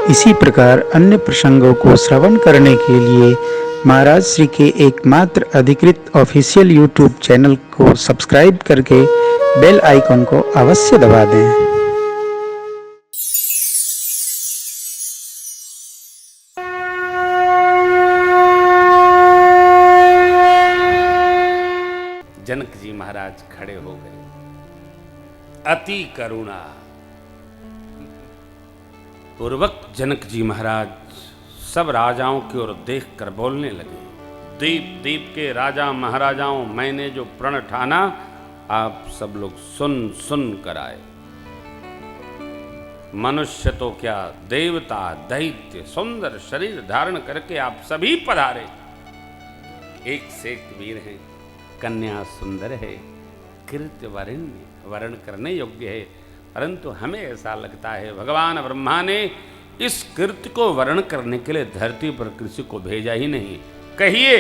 इसी प्रकार अन्य प्रसंगों को श्रवण करने के लिए महाराज श्री के एकमात्र अधिकृत ऑफिशियल यूट्यूब चैनल को सब्सक्राइब करके बेल आइकन को अवश्य दबा दें। जनक जी महाराज खड़े हो गए। अति करुणा पूर्वक जनक जी महाराज सब राजाओं की ओर देख कर बोलने लगे। दीप दीप के राजा महाराजाओं, मैंने जो प्रण ठाना आप सब लोग सुन सुन कर आए। मनुष्य तो क्या, देवता दैत्य सुंदर शरीर धारण करके आप सभी पधारे। एक से एक वीर हैं, कन्या सुंदर है, कृत्य वर्ण करने योग्य है, परंतु हमें ऐसा लगता है भगवान ब्रह्मा ने इस कृत्य को वर्ण करने के लिए धरती पर किसी को भेजा ही नहीं। कहिए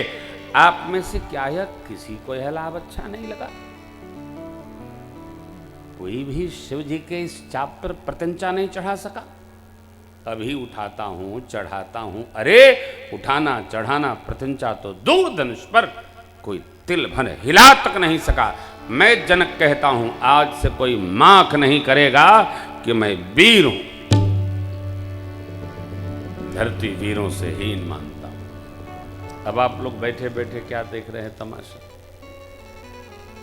आप में से क्या यह किसी को यह लाभ अच्छा नहीं लगा? कोई भी शिव जी के इस चाप पर प्रत्यंचा नहीं चढ़ा सका? अभी उठाता हूं चढ़ाता हूं। अरे उठाना चढ़ाना प्रत्यंचा तो दूर धनुष पर कोई तिल भर हिला तक नहीं सका। मैं जनक कहता हूं आज से कोई माख नहीं करेगा कि मैं वीर हूं। धरती वीरों से हीन मानता हूं। अब आप लोग बैठे बैठे क्या देख रहे हैं तमाशा?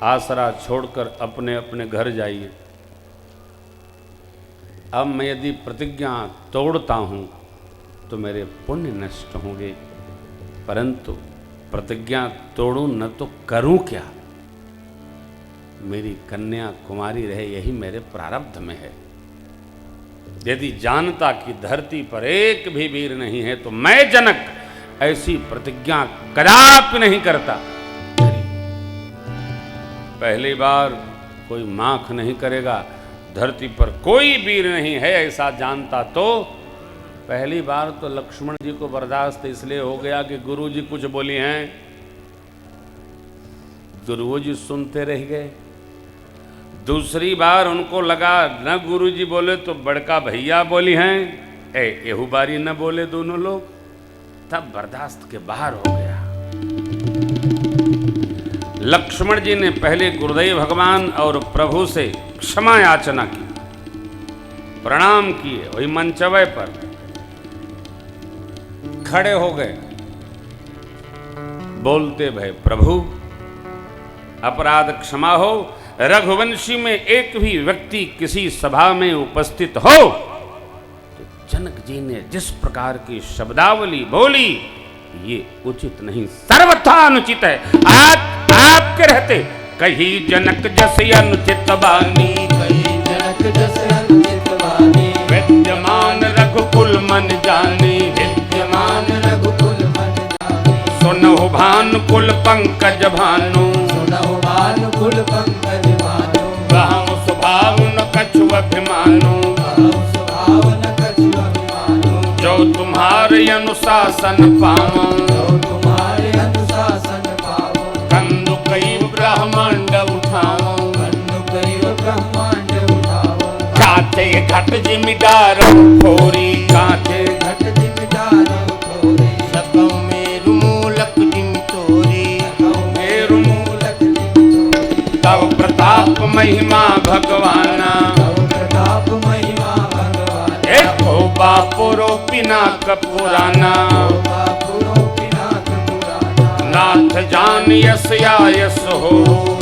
आसरा छोड़कर अपने अपने घर जाइए। अब मैं यदि प्रतिज्ञा तोड़ता हूं तो मेरे पुण्य नष्ट होंगे, परंतु प्रतिज्ञा तोड़ूं न तो करूं क्या? मेरी कन्या कुमारी रहे, यही मेरे प्रारब्ध में है। यदि जानता कि धरती पर एक भी वीर नहीं है तो मैं जनक ऐसी प्रतिज्ञा कदापि नहीं करता। पहली बार कोई माख नहीं करेगा, धरती पर कोई वीर नहीं है ऐसा जानता तो पहली बार तो लक्ष्मण जी को बर्दाश्त इसलिए हो गया कि गुरु जी कुछ बोली हैं, गुरु जी सुनते रह गए। दूसरी बार उनको लगा न गुरु जी बोले तो बड़का भैया बोली हैं, एहू बारी न बोले दोनों लोग, तब बर्दाश्त के बाहर हो गया। लक्ष्मण जी ने पहले गुरुदेव भगवान और प्रभु से क्षमा याचना की, प्रणाम किए, वही मंचवे पर खड़े हो गए, बोलते भय प्रभु अपराध क्षमा हो। रघुवंशी में एक भी व्यक्ति किसी सभा में उपस्थित हो तो जनक जी ने जिस प्रकार की शब्दावली बोली ये उचित नहीं, सर्वथा अनुचित है। आज आपके रहते कही जनक जैसे अनुचित बानी, कही जनक जैसे अनुचित बानी, विद्यमान रघुकुल मन जानी, विद्यमान रघुकुल मन जानी। सुनहु भानुकुल पंकज भानु, सुनहु भानुकुल पंकज भानु, कहूँ स्वभाव न कछु अभिमानु, कहूँ स्वभाव न कछु अभिमानु। जो तुम्हारे अनुशासन पावो, जो तुम्हारे अनुशासन पावो, कंदु कई ब्रह्मांड उठाओ, कंदु करीब ब्रह्मांड उठावो। कांचे घट जिमिदारो खोरी, कांचे घट जिमिदारो खोरी, सकौ मेरु मूलक जिम तोरी, सकौ मेरु मूलक जिम तोरी। तव प्रताप महिमा भगवाना, तव प्रताप महिमा भगवान। एको बापुरो पिनाक पुराना, बापुरो पिनाक पुराना। नाथ जान यस आयस हो,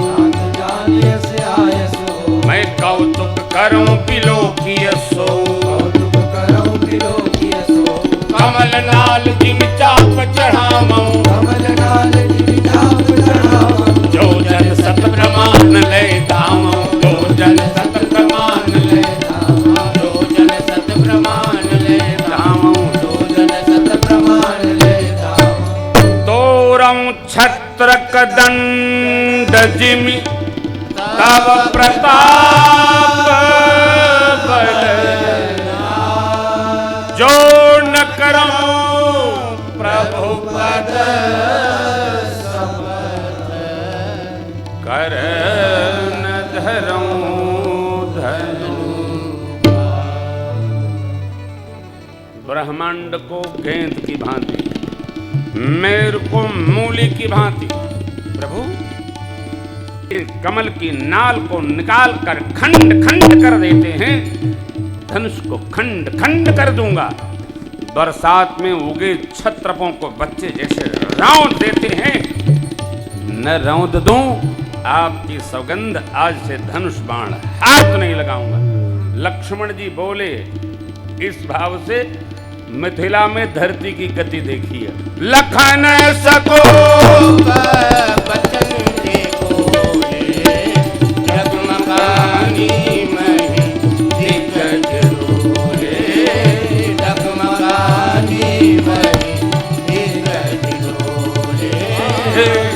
नाथ जान यस आयस हो। मैं कौतुक करूं पिलो की यसो, कौतुक करऊं पिलो की यसो। कमल लाल जिम चाप चढ़ावूं, कमल लाल जिम चाप चढ़ावूं। जो जन सत प्रमाण ले गावूं, जो जन सत प्रमाण ले धामा, जो जन सत प्रमाण ले गावूं, जो जन सत प्रमाण ले धामा। तोरं छत्र कदंड जिमि तव प्रताप बल, जो न करऊं प्रभु पद समर्थ, कर न धरूं धनु। ब्रह्मांड को गेंद की भांति, मेरे को मूली की भांति। प्रभु कमल की नाल को निकाल कर खंड खंड कर देते हैं, धनुष को खंड खंड कर दूंगा। बरसात में उगे छत्रपों को बच्चे जैसे रौंद देते हैं, न रौंद दूं। आपकी सौगंध, आज से धनुष बाण हाथ नहीं लगाऊंगा। लक्ष्मण जी बोले इस भाव से, मिथिला में धरती की गति देखी है। लखन सको बचन देखो जगमगानी मही दिग्गज डोले, जगमगानी मही दिग्गज डोले,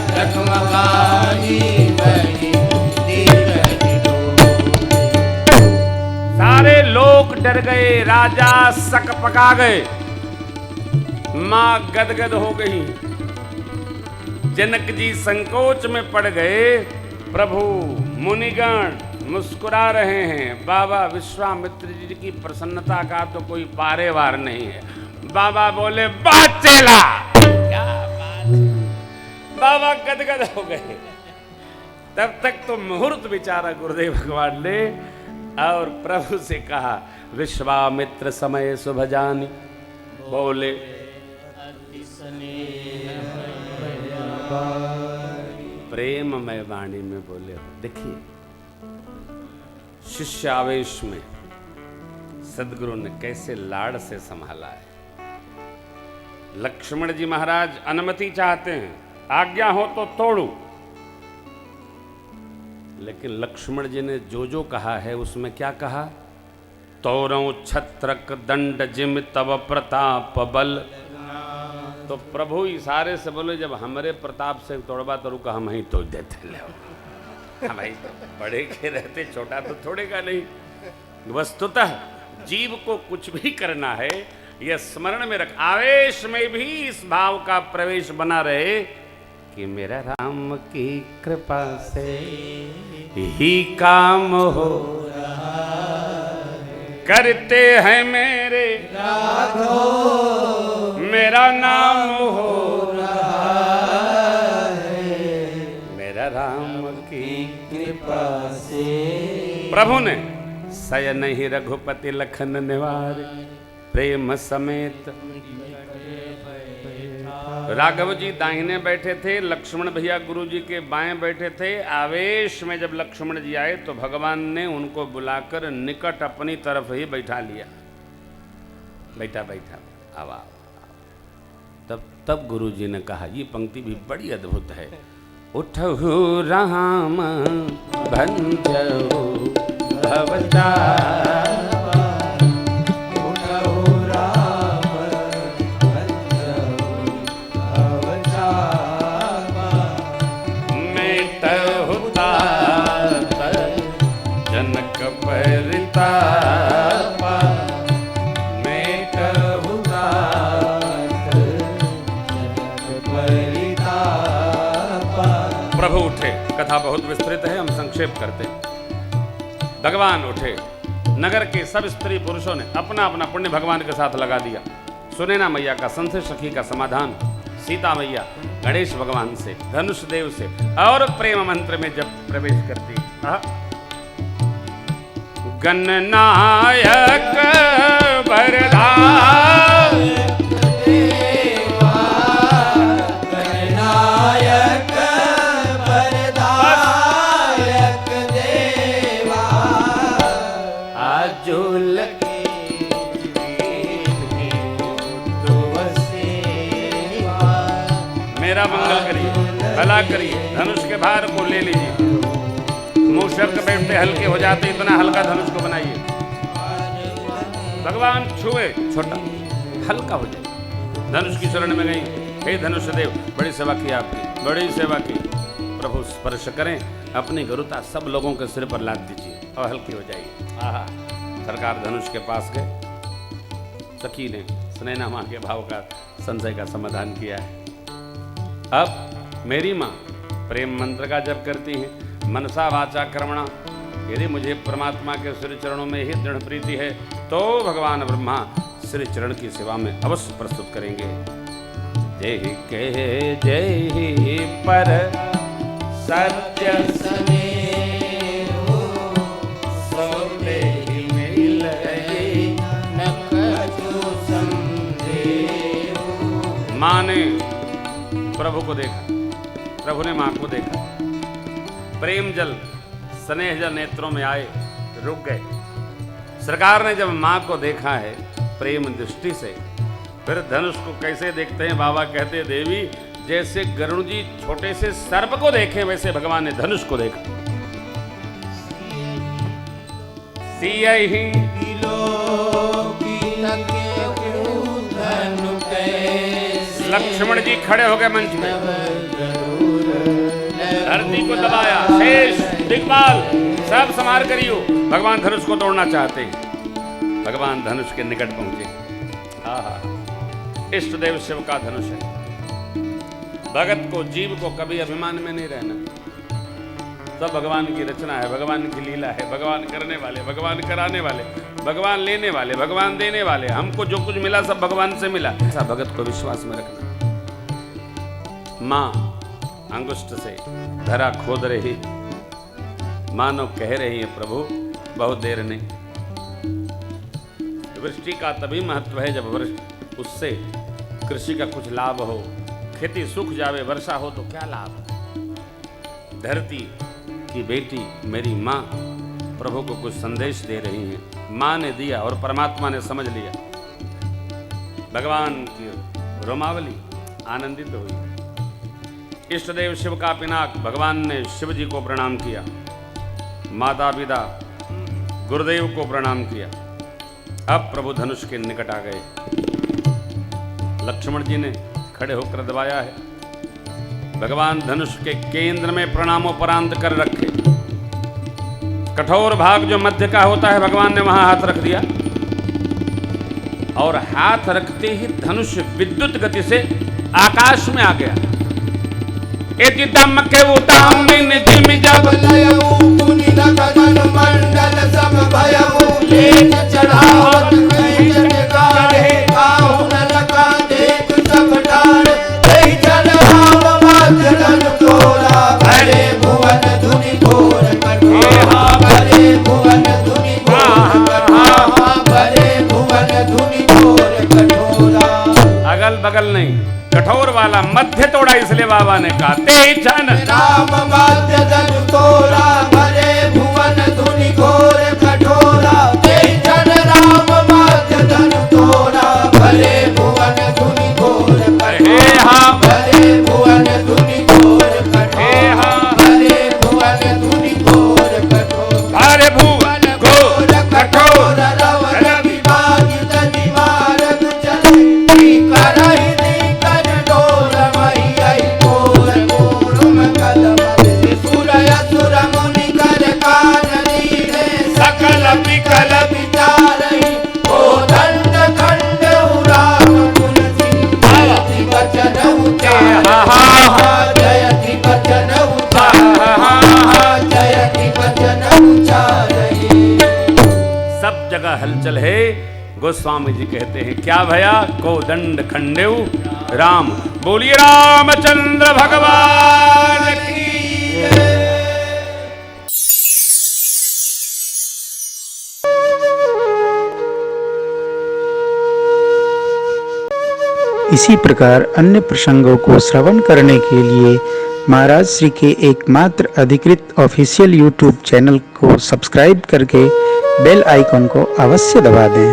जगमगानी मही दिग्गज डोले। सारे लोग डर गए, राजा सक पका गए, मां गदगद हो गई, जनक जी संकोच में पड़ गए। प्रभु मुनिगण मुस्कुरा रहे हैं। बाबा विश्वामित्र जी की प्रसन्नता का तो कोई पारेवार नहीं है। बाबा बोले बात चला, क्या बात। बाबा गदगद हो गए। तब तक तो मुहूर्त विचारा गुरुदेव भगवान ने और प्रभु से कहा, विश्वामित्र समय शुभ जानी। बोले प्रेममय वाणी में बोले। देखिए शिष्य आवेश में सदगुरु ने कैसे लाड़ से संभाला है। लक्ष्मण जी महाराज अनुमति चाहते हैं, आज्ञा हो तो तोड़ू, लेकिन लक्ष्मण जी ने जो कहा है उसमें क्या कहा, तोरऊ छत्रक दंड जिम तब प्रताप बल। तो प्रभु इशारे से बोले, जब हमारे प्रताप से तोड़बा तो रुका, हम ही तोड़ देते ले। हाँ भाई, तो बड़े के रहते छोटा तो तोड़ेगा नहीं। वस्तुतः जीव को कुछ भी करना है, यह स्मरण में रख, आवेश में भी इस भाव का प्रवेश बना रहे कि मेरा राम की कृपा से ही काम हो रहा, करते हैं मेरे राघो मेरा नाम हो रहा है, मेरा राम की कृपा से। प्रभु ने सयन ही रघुपति लखन निवार प्रेम समेत। राघव जी दाहिने बैठे थे, लक्ष्मण भैया गुरु जी के बाएं बैठे थे। आवेश में जब लक्ष्मण जी आए तो भगवान ने उनको बुलाकर निकट अपनी तरफ ही बैठा लिया। बैठा बैठा आवा। तब गुरु जी ने कहा, ये पंक्ति भी बड़ी अद्भुत है, उठहु राम भंजहु भवतार, प्रभु उठे। कथा बहुत विस्तृत है, हम संक्षेप करते हैं। भगवान उठे, नगर के सब स्त्री पुरुषों ने अपना अपना पुण्य भगवान के साथ लगा दिया। सुनैना मैया का संशय सखी का समाधान, सीता मैया गणेश भगवान से, धनुष देव से, और प्रेम मंत्र में जब प्रवेश करती, गणनायक वरदान देवा, गणनायक वरदायक देवा, आजुल मेरा मंगल करिए, भला करिए, धनुष के भार को ले लीजिए। मूषक बैठते हल्के हो जाते, इतना हल्का धनुष को बनाइए। भगवान छुए, छोटा हल्का हो जाए। धनुष की शरण में गई, हे धनुष देव, बड़ी सेवा की आपकी, बड़ी सेवा की। प्रभु स्पर्श करें, अपनी गरुता सब लोगों के सिर पर लाद दीजिए और हल्की हो जाइए। आहा, सरकार धनुष के पास गए। सखी ने सुनैना माँ के भाव का संशय का समाधान किया है। अब मेरी माँ प्रेम मंत्र का जप करती हैं, मनसा वाचा कर्मणा। यदि मुझे परमात्मा के श्री चरणों में ही दृढ़ प्रीति है तो भगवान ब्रह्मा श्री चरण की सेवा में अवश्य प्रस्तुत करेंगे। जय के जय ही पर सत्य स्नेहो सोले ही मिल रहे न कछु संदेहो। माँ ने प्रभु को देखा, प्रभु ने माँ को देखा, प्रेम जल स्नेह जल नेत्रों में आए, रुक गए। सरकार ने जब माँ को देखा है प्रेम दृष्टि से, फिर धनुष को कैसे देखते हैं? बाबा कहते हैं देवी जैसे गरुड़ जी छोटे से सर्प को देखे वैसे भगवान ने धनुष को देखा। सिया ही लक्ष्मण जी खड़े हो गए मंच में, धरती को दबाया, शेष दिग्पाल सब संहार करियो। भगवान धनुष को तोड़ना चाहते हैं, भगवान धनुष के निकट पहुंचे। इष्ट देव शिव का धनुष है। भगत को, जीव को कभी अभिमान में नहीं रहना। सब भगवान की रचना है, भगवान की लीला है, भगवान करने वाले, भगवान कराने वाले, भगवान लेने वाले, भगवान देने वाले। हमको जो कुछ मिला सब भगवान से मिला, ऐसा भगत को विश्वास में रखना। मां अंगुष्ठ से धरा खोद रही, मानो कह रही है प्रभु बहुत देर नहीं। वृष्टि का तभी महत्व है जब वृष्टि, उससे कृषि का कुछ लाभ हो, खेती सूख जावे, वर्षा हो तो क्या लाभ। धरती की बेटी मेरी माँ प्रभु को कुछ संदेश दे रही है। माँ ने दिया और परमात्मा ने समझ लिया। भगवान की रोमावली आनंदित हुई। इष्ट देव शिव का पिनाक, भगवान ने शिव जी को प्रणाम किया, माता पिता गुरुदेव को प्रणाम किया। अब प्रभु धनुष के निकट आ गए। लक्ष्मण जी ने खड़े होकर दबाया है। भगवान धनुष के केंद्र में प्रणामोपरांत कर रखे। कठोर भाग जो मध्य का होता है भगवान ने वहां हाथ रख दिया, और हाथ रखते ही धनुष विद्युत गति से आकाश में आ गया। एति दम के उताम में जिम जब लयऊ पुनि लगन मंडल सब भयऊ लेख चढ़ावत कई जन गाढ़े काहू न लगा देख सब डार कई जन राम माध्यन तोरा भरे भुवन धुनि घोर कठोरा भरे भुवन धुनि घोर कठोरा भरे भुवन धुनि घोर कठोरा। अगल बगल नहीं, कठोर वाला मध्य तोड़ा, इसलिए बाबा ने कहा ते जन राम माध्य धन तोरा भरे भुवन धुनि घोर कठोरा। ते जन राम माध्य धन तोरा भरे भुवन धुनि घोर कठोरा भरे भुवन धुनि घोर कठोरा भरे भुवन धुनि घोर कठोरा भरे भुवन घोर कठोर रव रवि बाजित निवारक चले करहि सकल विकल विचारहि ओ दंड खंड राम तुलसी जयति वचन उचारहि जयति वचन उचारहि जयति वचन उचारहि। सब जगह हलचल है। गोस्वामी जी कहते हैं क्या भया को दंड खंडेऊ राम। बोलिए रामचंद्र भगवान की। इसी प्रकार अन्य प्रसंगों को श्रवण करने के लिए महाराज श्री के एकमात्र अधिकृत ऑफिशियल यूट्यूब चैनल को सब्सक्राइब करके बेल आइकॉन को अवश्य दबा दें।